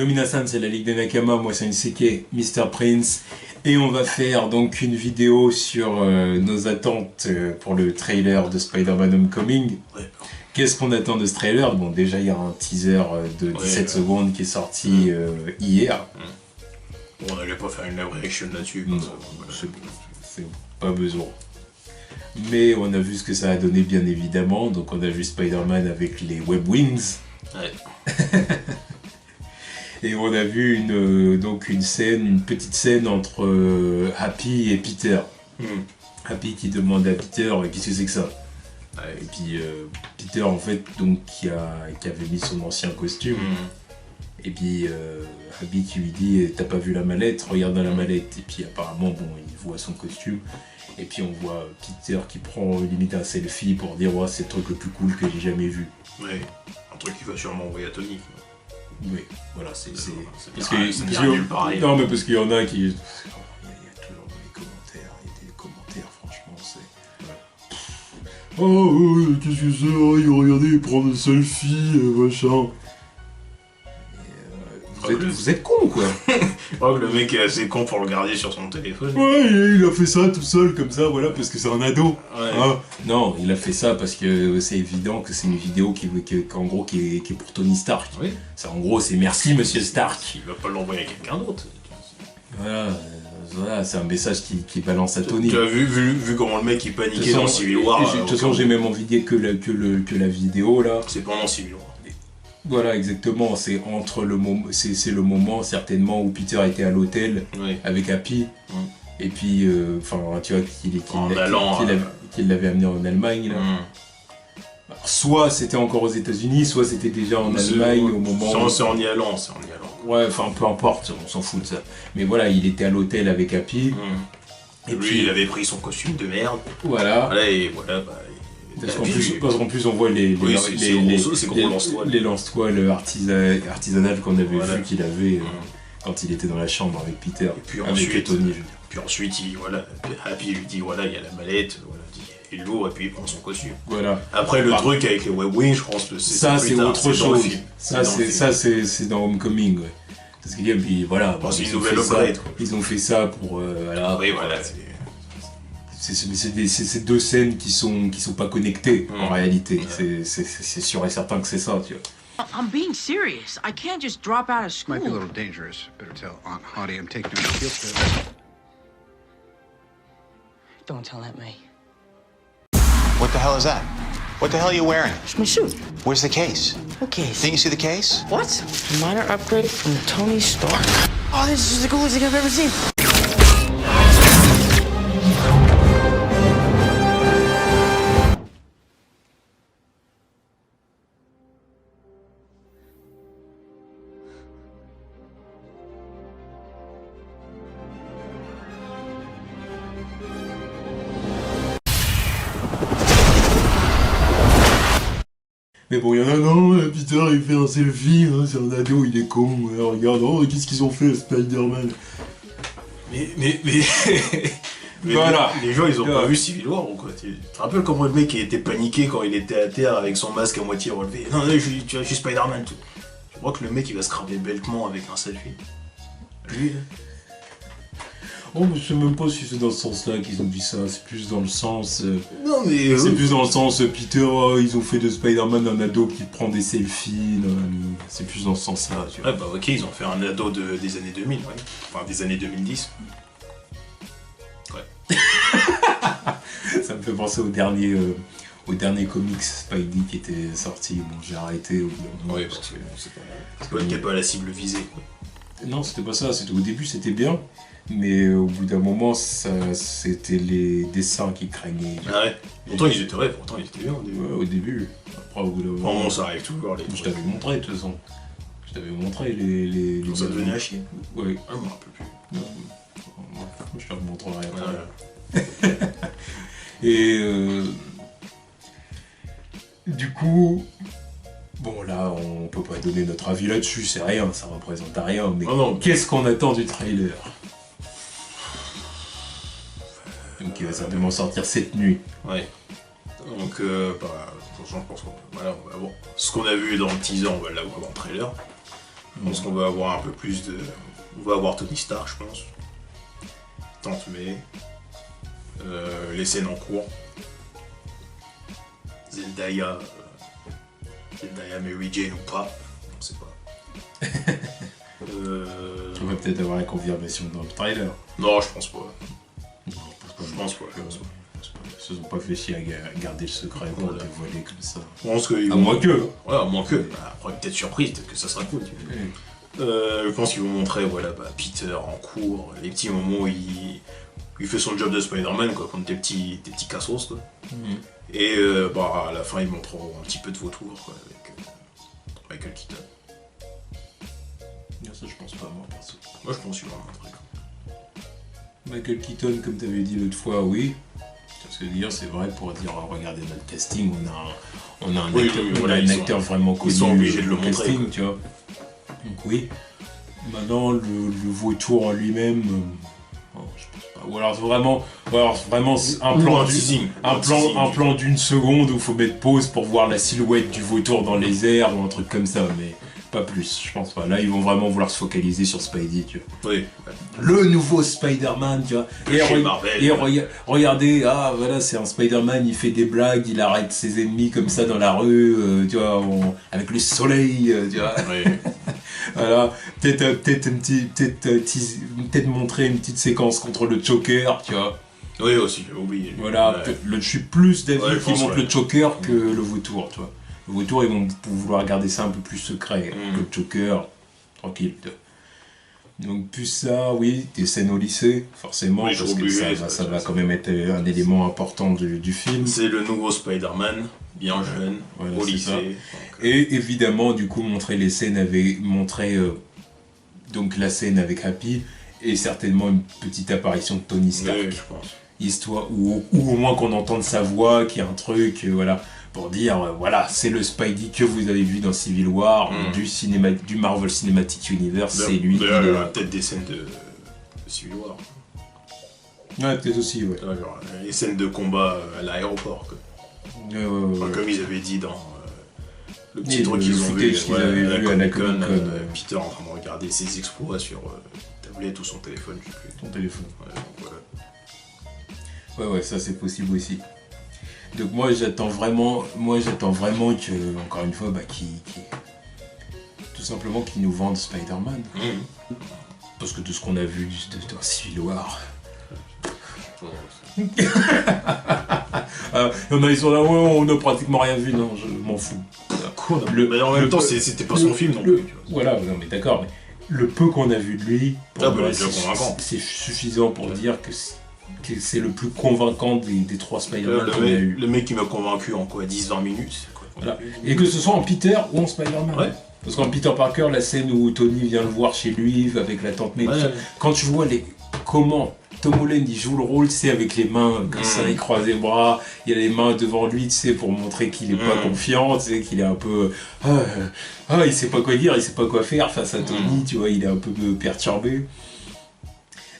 Yominasan, c'est la Ligue des Nakama, moi c'est Seke, Mr. Prince, et on va faire donc une vidéo sur nos attentes pour le trailer de Spider-Man Homecoming. Ouais. Qu'est-ce qu'on attend de ce trailer? Bon, déjà il y a un teaser de 17 secondes qui est sorti hier. Bon, on n'allait pas faire une live reaction là-dessus. C'est pas besoin. Mais on a vu ce que ça a donné, bien évidemment. Donc on a vu Spider-Man avec les web wings. Ouais. Et on a vu une petite scène entre Happy et Peter. Happy qui demande à Peter qu'est-ce que c'est que ça. Ouais. Et puis Peter en fait donc qui avait mis son ancien costume. Et puis Happy qui lui dit t'as pas vu la mallette, regarde dans la mallette. Et puis apparemment bon il voit son costume. Et puis on voit Peter qui prend limite un selfie pour dire ouais, c'est le truc le plus cool que j'ai jamais vu. Ouais, un truc qu'il va sûrement envoyer à Tony. Oui, voilà, c'est non mais parce qu'il y en a qui... Il y a toujours des commentaires, franchement, c'est... Oh, qu'est-ce que c'est? Regardez, il prend des selfies, machin... Vous êtes con quoi. Oh, le mec est assez con pour le garder sur son téléphone. Ouais, il a fait ça tout seul comme ça, voilà, parce que c'est un ado. Ouais. Ah, non, il a fait ça parce que c'est évident que c'est une vidéo qui est pour Tony Stark. Oui. En gros, c'est merci Monsieur Stark. Il va pas l'envoyer à quelqu'un d'autre. Voilà, c'est un message qui balance à Tony. Tu as vu comment le mec il paniquait dans Civil War. De toute façon, j'ai même envie de dire que la vidéo là. C'est pendant Civil War. Voilà, exactement, c'est le moment certainement où Peter était à l'hôtel avec Happy, et puis, tu vois, qu'il l'avait amené en Allemagne, là. Alors, soit c'était encore aux États-Unis, soit c'était déjà en Allemagne au moment... C'est en y allant. Ouais, enfin, peu importe, on s'en fout de ça. Mais voilà, il était à l'hôtel avec Happy. Et puis, il avait pris son costume de merde. Voilà. Et voilà, parce qu'en plus on voit les lance-toiles artisanales qu'on avait vu qu'il avait quand il était dans la chambre avec Peter, et puis avec Tony. Puis ensuite, Happy lui dit voilà, il y a la mallette, voilà, il l'ouvre et puis il prend son costume. Voilà. Après le truc avec les web wings, je pense que c'est autre chose. Ça c'est dans Homecoming. Ouais. C'est ce qu'il dit, et puis voilà. C'est une nouvelle upgrade. Ils ont fait ça pour oui, voilà. C'est deux scènes qui sont pas connectées en réalité. C'est sûr et certain que c'est ça, tu vois. I'm being serious. I can't just drop out of school. Might be a little dangerous. Better tell Aunt Hattie I'm taking her to field trip. Don't tell Aunt May. What the hell is that? What the hell are you wearing? It's my suit. Where's the case? What case? Didn't you see the case? What? Minor upgrade from Tony Stark. Oh, this is the coolest thing I've ever seen. Mais bon, il y en a non, Peter il fait un selfie, hein, c'est un ado, il est con, regarde, oh, qu'est-ce qu'ils ont fait à Spider-Man? Mais voilà. Les gens ils ont pas vu Civil War ou quoi? Tu te rappelles comment le mec il était paniqué quand il était à terre avec son masque à moitié relevé? Non, je suis Spider-Man tout. Je crois que le mec il va se cramer beltement avec un selfie. Lui là. Oh, je sais même pas si c'est dans ce sens-là qu'ils ont dit ça, c'est plus dans le sens... Non mais... C'est plus dans le sens, Peter, ils ont fait de Spider-Man un ado qui prend des selfies, c'est plus dans ce sens-là, tu vois. Ouais, bah ok, ils ont fait un ado des années 2000, ouais. Enfin, des années 2010. Ouais. Ça me fait penser au dernier comics Spidey qui était sorti, bon j'ai arrêté au bout d'un moment. Ouais, parce que c'est pas qu'il n'y a pas la cible visée, quoi. Non, c'était pas ça, au début c'était bien. Mais au bout d'un moment, c'était les dessins qui craignaient. Ah ouais. Pourtant ils étaient bien au début. Ouais, au début. Après, au bout d'un moment... Bon, ça arrive toujours. Je t'avais montré, de toute façon. Je t'avais montré les... Donc ça devenait à chier. Ouais. Ah, je me rappelle plus. Non, je te remontrerai après. Voilà. Et... Du coup... Bon là, on peut pas donner notre avis là-dessus, c'est rien, ça représente rien, mais qu'est-ce qu'on attend du trailer? Donc il va certainement sortir cette nuit. Ouais. Donc, je pense que voilà, ce qu'on a vu dans le teaser, on va l'avoir dans le trailer. Je pense qu'on va avoir un peu plus de... On va avoir Tony Stark, je pense. Tante May. Les scènes en cours. Zendaya Mary Jane ou pas, on sait pas. On va peut-être avoir la confirmation dans le trailer. Non, je pense pas. Non, Je pense pas. Ils se sont pas fait chier à garder le secret pour le dévoiler comme ça. Je pense que À moins que. Ouais, à moins que. Après, peut-être surprise, peut-être que ça sera cool. Je pense qu'ils vont montrer Peter en cours, les petits moments où il fait son job de Spider-Man, quoi, contre des petits cassos, quoi. Et à la fin, ils montreront un petit peu de vautour, quoi, avec Michael Keaton. Ça, je pense pas, moi, perso. Moi, je pense qu'il va en montrer. Michael Keaton, comme tu avais dit l'autre fois, oui. Parce que dire, c'est vrai, pour dire, regardez notre casting, on a un acteur vraiment connu. Ils sont obligés de le montrer. Casting, tu vois. Donc oui. Maintenant, le vautour en lui-même, je pense pas. Ou alors vraiment un plan d'une seconde où il faut mettre pause pour voir la silhouette du vautour dans les airs ou un truc comme ça, mais pas plus, je pense pas. Là, ils vont vraiment vouloir se focaliser sur Spidey, tu vois. Oui. Le nouveau Spider-Man, tu vois. Regardez, voilà, c'est un Spider-Man, il fait des blagues, il arrête ses ennemis comme ça dans la rue, tu vois, avec le soleil, tu vois. Oui. Voilà, peut-être montrer une petite séquence contre le Joker, tu vois. Oui, aussi, j'ai oublié. Voilà, je suis plus d'avis qu'ils montrent le Joker que le vautour, tu vois. Le vautour, ils vont vouloir garder ça un peu plus secret. Le Joker, tranquille. Donc plus ça, oui, des scènes au lycée, forcément, oui, parce que ça va quand même être un élément important du film. C'est le nouveau Spider-Man, bien jeune, voilà, au lycée. Et évidemment, du coup, montrer la scène avec Happy, et certainement une petite apparition de Tony Stark. Oui, je pense. Histoire, ou au moins qu'on entende sa voix, qu'il y a un truc, voilà. Pour dire, voilà, c'est le Spidey que vous avez vu dans Civil War, du Marvel Cinematic Universe, c'est lui. D'ailleurs, il y aura peut-être des scènes de Civil War. Ouais, peut-être aussi, ouais. Genre, les scènes de combat à l'aéroport, quoi. Ouais. Comme ils avaient dit dans le petit truc qu'ils ont vu à la Comic-Con. Peter en train de regarder ses exploits sur tablette ou son téléphone, je sais plus. Son téléphone. Ouais, donc voilà. Ouais, ça c'est possible aussi. Donc moi j'attends vraiment que, encore une fois, tout simplement qu'ils nous vendent Spider-Man. Parce que de ce qu'on a vu dans Civil War. Il y en a, ils sont là, ouais, on n'a pratiquement rien vu, non, je m'en fous. Mais en même temps, c'était pas son film non plus. Voilà, non mais d'accord, mais le peu qu'on a vu de lui, c'est suffisant pour dire que c'est le plus convaincant des trois Spider-Man qu'on a eu. Le mec qui m'a convaincu en 10-20 minutes. Voilà. Et que ce soit en Peter ou en Spider-Man. Ouais. Parce qu'en Peter Parker, la scène où Tony vient le voir chez lui avec la tante May, quand tu vois comment Tom Holland il joue le rôle, tu sais, avec les mains comme ça, il croise les bras, il y a les mains devant lui, tu sais, pour montrer qu'il est pas confiant, tu sais, qu'il est un peu il sait pas quoi dire, il sait pas quoi faire face à Tony, tu vois, il est un peu perturbé.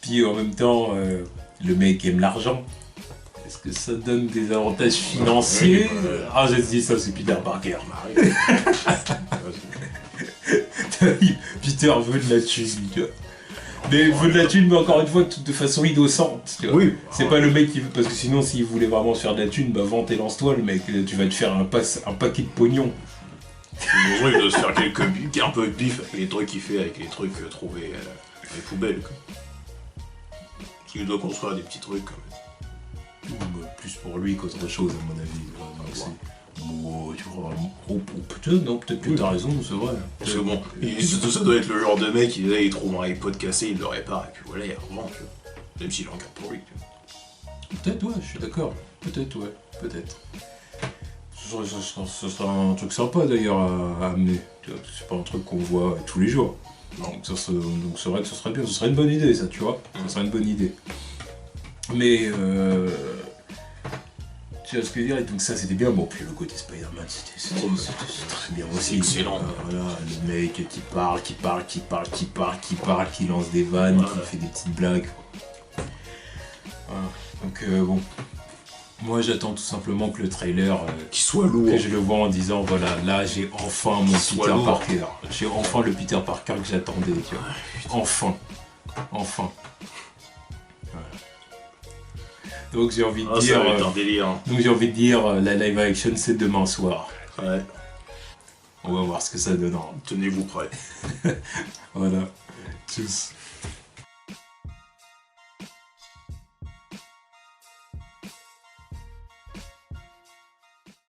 Puis en même temps, le mec aime l'argent. Est-ce que ça donne des avantages financiers? Je te dis ça, c'est Peter Parker. Peter veut de la thune, tu vois. Mais veut de la thune, mais encore une fois, de façon innocente, tu vois. Oui. C'est pas le mec qui veut, parce que sinon, s'il voulait vraiment se faire de la thune, vente et lance-toi, le mec, tu vas te faire un paquet de pognon. Il doit se faire un peu de bif avec les trucs qu'il fait, avec les trucs trouvés dans les poubelles, quoi. Parce qu'il doit construire des petits trucs, quand même. Plus pour lui qu'autre chose, à mon avis. Tu vois, peut-être, non, peut-être que t'as raison, c'est vrai. Parce que bon, ça doit être le genre de mec, il trouve un iPod cassé, il le répare, et puis voilà, il revend, tu vois. Même s'il en garde pour lui, tu vois. Peut-être, ouais, je suis d'accord. Peut-être. Ce sera un truc sympa d'ailleurs à amener. C'est pas un truc qu'on voit tous les jours. Donc c'est vrai que ce serait bien, ce serait une bonne idée ça, tu vois. Ce serait une bonne idée. Mais tu vois ce que je veux dire, et donc ça c'était bien. Bon, puis le côté Spider-Man c'était très bien aussi. Excellent. Voilà, le mec qui parle, qui lance des vannes, qui fait des petites blagues. Voilà. Donc bon. Moi j'attends tout simplement que le trailer qu'il soit lourd, que je le vois en disant voilà, là j'ai enfin mon Peter Parker, j'ai enfin le Peter Parker que j'attendais, tu vois. Enfin. Voilà. Donc j'ai envie de dire ça va être un délire. Donc j'ai envie de dire la live action c'est demain soir. Ouais. On va voir ce que ça donne. Tenez-vous prêts. Voilà.